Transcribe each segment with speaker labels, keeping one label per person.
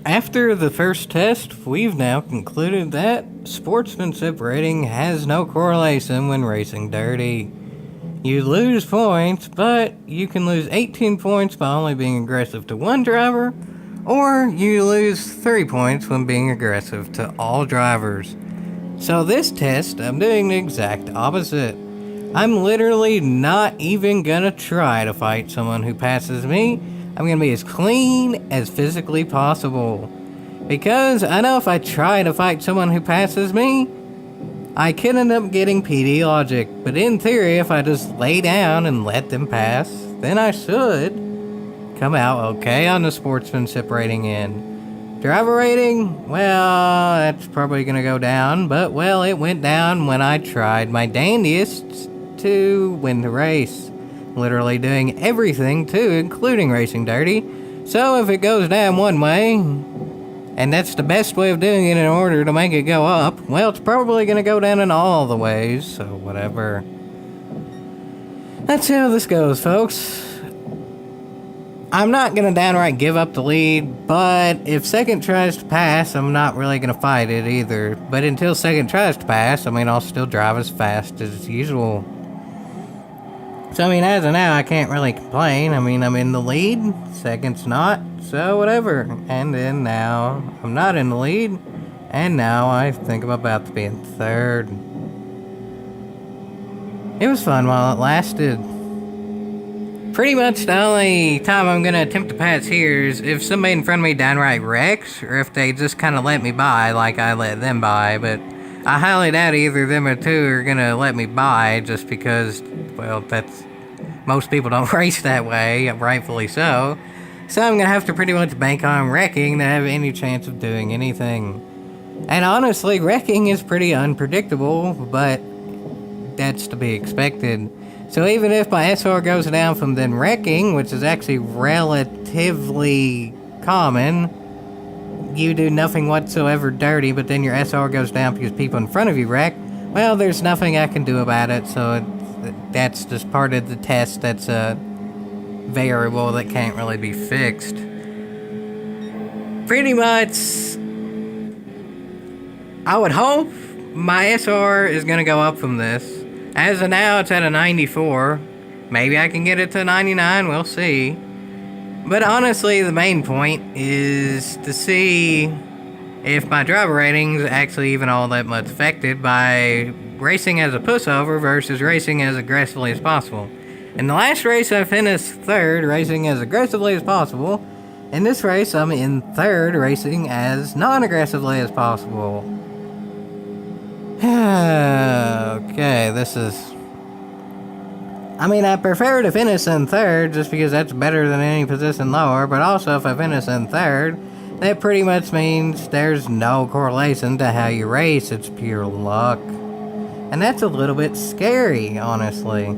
Speaker 1: After the first test, we've now concluded that sportsmanship rating has no correlation when racing dirty. You lose points, but you can lose 18 points by only being aggressive to one driver, or you lose 3 points when being aggressive to all drivers. So this test, I'm doing the exact opposite. I'm literally not even gonna try to fight someone who passes me. I'm gonna be as clean as physically possible. Because I know if I try to fight someone who passes me, I could end up getting PD logic. But in theory, if I just lay down and let them pass, then I should come out okay on the sportsmanship rating end. Driver rating? Well, that's probably gonna go down, but well, it went down when I tried my dandiest to win the race. Literally doing everything too, including racing dirty. So if it goes down one way, and that's the best way of doing it in order to make it go up, well, it's probably gonna go down in all the ways, so whatever. That's how this goes, folks. I'm not gonna downright give up the lead, but if second tries to pass, I'm not really gonna fight it either. But until second tries to pass, I'll still drive as fast as usual. So, as of now, I can't really complain. I'm in the lead, second's not, so whatever. And then now, I'm not in the lead, and now I think I'm about to be in third. It was fun while it lasted. Pretty much the only time I'm gonna attempt to pass here is if somebody in front of me downright wrecks, or if they just kind of let me by like I let them by, but I highly doubt either them or two are gonna let me by just because, well, most people don't race that way, rightfully so. So I'm gonna have to pretty much bank on wrecking to have any chance of doing anything. And honestly, wrecking is pretty unpredictable, but that's to be expected. So even if my SR goes down from then wrecking, which is actually relatively common, you do nothing whatsoever dirty, but then your SR goes down because people in front of you wreck, well, there's nothing I can do about it, so that's just part of the test. That's a variable that can't really be fixed. Pretty much, I would hope my SR is going to go up from this. As of now, it's at a 94. Maybe I can get it to 99, we'll see. But honestly, the main point is to see if my driver rating's actually even all that much affected by racing as a pushover versus racing as aggressively as possible. In the last race, I finished third, racing as aggressively as possible. In this race, I'm in third, racing as non-aggressively as possible. Okay, this is... I prefer to finish in third just because that's better than any position lower, but also if I finish in third, that pretty much means there's no correlation to how you race, it's pure luck. And that's a little bit scary, honestly.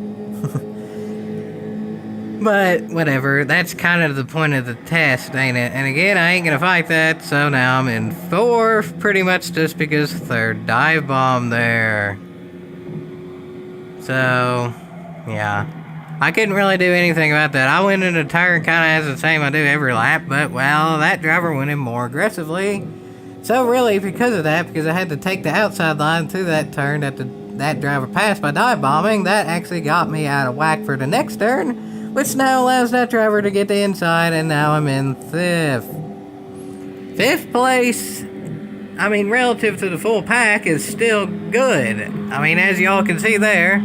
Speaker 1: But whatever, that's kind of the point of the test, ain't it? And again, I ain't gonna fight that, so now I'm in fourth, pretty much just because third dive bomb there. So, yeah. I couldn't really do anything about that. I went in a turn kind of as the same I do every lap, but, well, that driver went in more aggressively. So really, because of that, because I had to take the outside line through that turn that driver passed by dive bombing, that actually got me out of whack for the next turn, which now allows that driver to get the inside, and now I'm in fifth. Fifth place, relative to the full pack, is still good. As y'all can see there,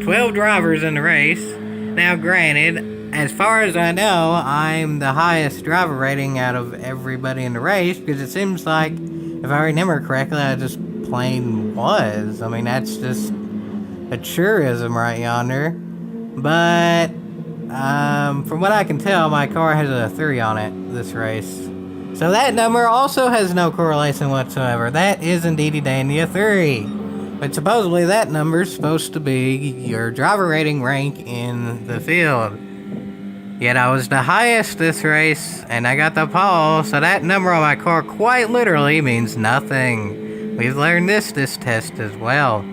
Speaker 1: 12 drivers in the race. Now, granted, as far as I know, I'm the highest driver rating out of everybody in the race, because it seems like, if I remember correctly, I just plain was. That's just a truism right yonder. But from what I can tell, my car has a 3 on it this race. So that number also has no correlation whatsoever. That is indeedy dandy a 3. But supposedly that number is supposed to be your driver rating rank in the field. Yet I was the highest this race, and I got the pole, so that number on my car quite literally means nothing. We've learned this test as well.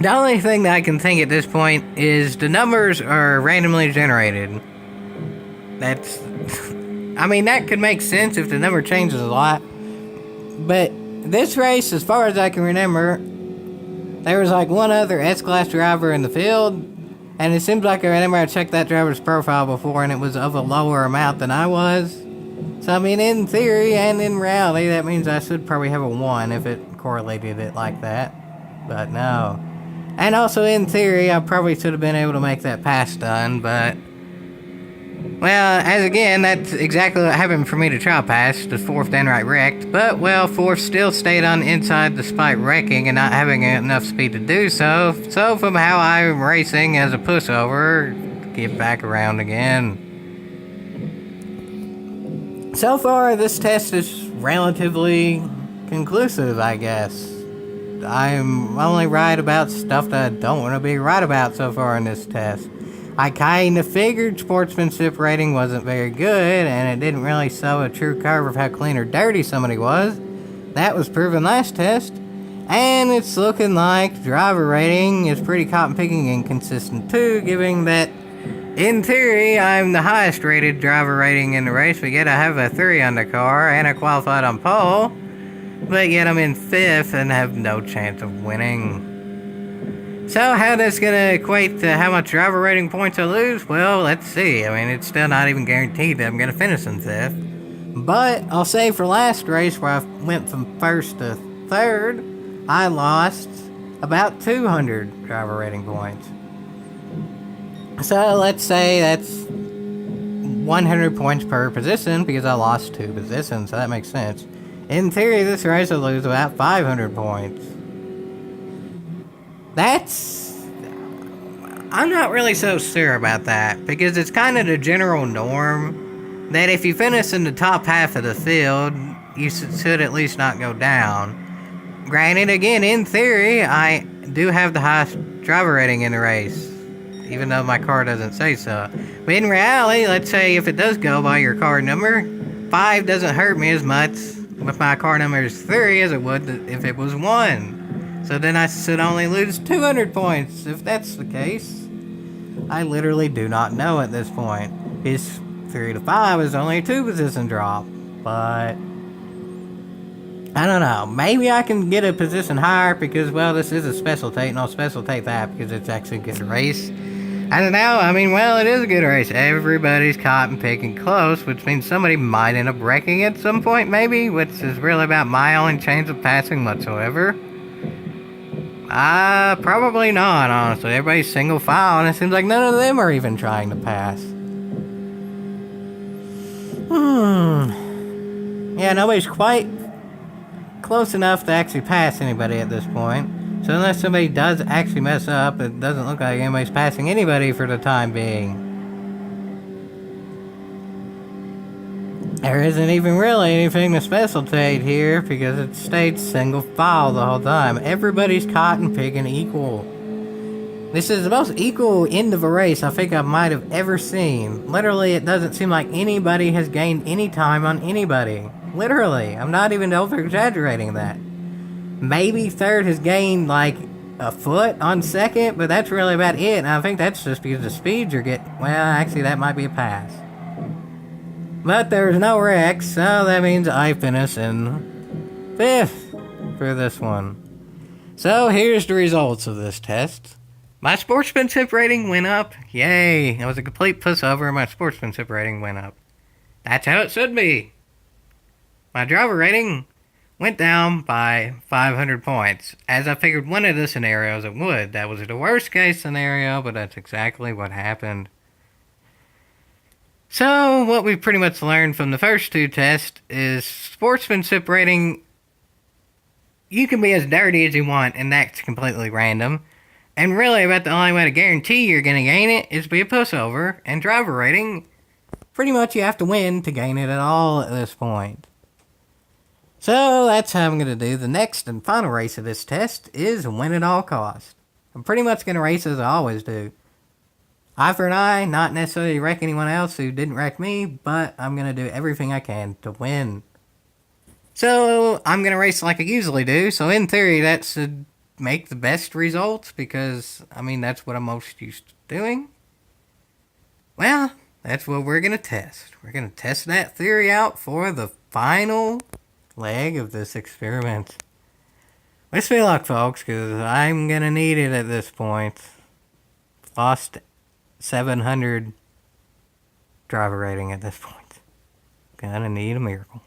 Speaker 1: The only thing that I can think at this point is the numbers are randomly generated. That's I mean, that could make sense if the number changes a lot. But this race, as far as I can remember, there was like one other S-Class driver in the field, and it seems like I remember I checked that driver's profile before, and it was of a lower amount than I was. So, I mean, in theory and in reality, that means I should probably have a 1 if it correlated it like that. But no. And also, in theory, I probably should have been able to make that pass done, but... Well, as again, that's exactly what happened for me to try pass, the 4th downright wrecked, but, well, 4th still stayed on inside despite wrecking and not having enough speed to do so, so from how I'm racing as a pushover, get back around again. So far, this test is relatively conclusive, I guess. I'm only right about stuff that I don't want to be right about so far in this test. I kinda figured sportsmanship rating wasn't very good, and it didn't really show a true curve of how clean or dirty somebody was. That was proven last test. And it's looking like driver rating is pretty cotton-picking and consistent too, given that, in theory, I'm the highest rated driver rating in the race, but yet I have a 3 on the car, and I qualified on pole, but yet I'm in 5th and have no chance of winning. So, how that's gonna equate to how much driver rating points I lose? Well, let's see. I mean, it's still not even guaranteed that I'm gonna finish in 5th. But, I'll say for last race, where I went from 1st to 3rd, I lost about 200 driver rating points. So, let's say that's 100 points per position, because I lost 2 positions, so that makes sense. In theory, this race will lose about 500 points. I'm not really so sure about that, because it's kind of the general norm that if you finish in the top half of the field, you should at least not go down. Granted, again, in theory, I do have the highest driver rating in the race, even though my car doesn't say so. But in reality, let's say if it does go by your car number, 5 doesn't hurt me as much with my car number is 3 as it would if it was 1. So then I should only lose 200 points, if that's the case. I literally do not know at this point. His 3 to 5 is only a 2 position drop, but... I don't know, maybe I can get a position higher because, well, this is a Specialtatin, and I'll Specialtate that because it's actually a good race. I don't know, I mean, well, it is a good race. Everybody's cotton picking close, which means somebody might end up wrecking at some point, maybe, which is really about my only chance of passing whatsoever. Probably not, honestly. Everybody's single file, and it seems like none of them are even trying to pass. Yeah, nobody's quite close enough to actually pass anybody at this point. So unless somebody does actually mess up, it doesn't look like anybody's passing anybody for the time being. There isn't even really anything to Specialtate here because it stayed single file the whole time. Everybody's cotton picking equal. This is the most equal end of a race I think I might have ever seen. Literally, it doesn't seem like anybody has gained any time on anybody. Literally, I'm not even over-exaggerating that. Maybe 3rd has gained like a foot on 2nd, but that's really about it. And I think that's just because the speeds are getting... Well, actually, that might be a pass. But there's no wrecks, so that means I finish in 5th for this one. So here's the results of this test. My sportsmanship rating went up. Yay! I was a complete pushover and my sportsmanship rating went up. That's how it should be. My driver rating went down by 500 points, as I figured one of the scenarios it would. That was the worst case scenario, but that's exactly what happened. So, what we've pretty much learned from the first 2 tests is sportsmanship rating, you can be as dirty as you want, and that's completely random. And really, about the only way to guarantee you're going to gain it is be a pushover, and driver rating, pretty much you have to win to gain it at all at this point. So, that's how I'm going to do. The next and final race of this test is win at all costs. I'm pretty much going to race as I always do. Eye for an eye, not necessarily wreck anyone else who didn't wreck me, but I'm going to do everything I can to win. So, I'm going to race like I usually do, so in theory that should make the best results, because, I mean, that's what I'm most used to doing. Well, That's what we're going to test. We're going to test that theory out for the final leg of this experiment. Wish me luck, folks, because I'm going to need it at this point. Lost 700 driver rating at this point. Gonna need a miracle.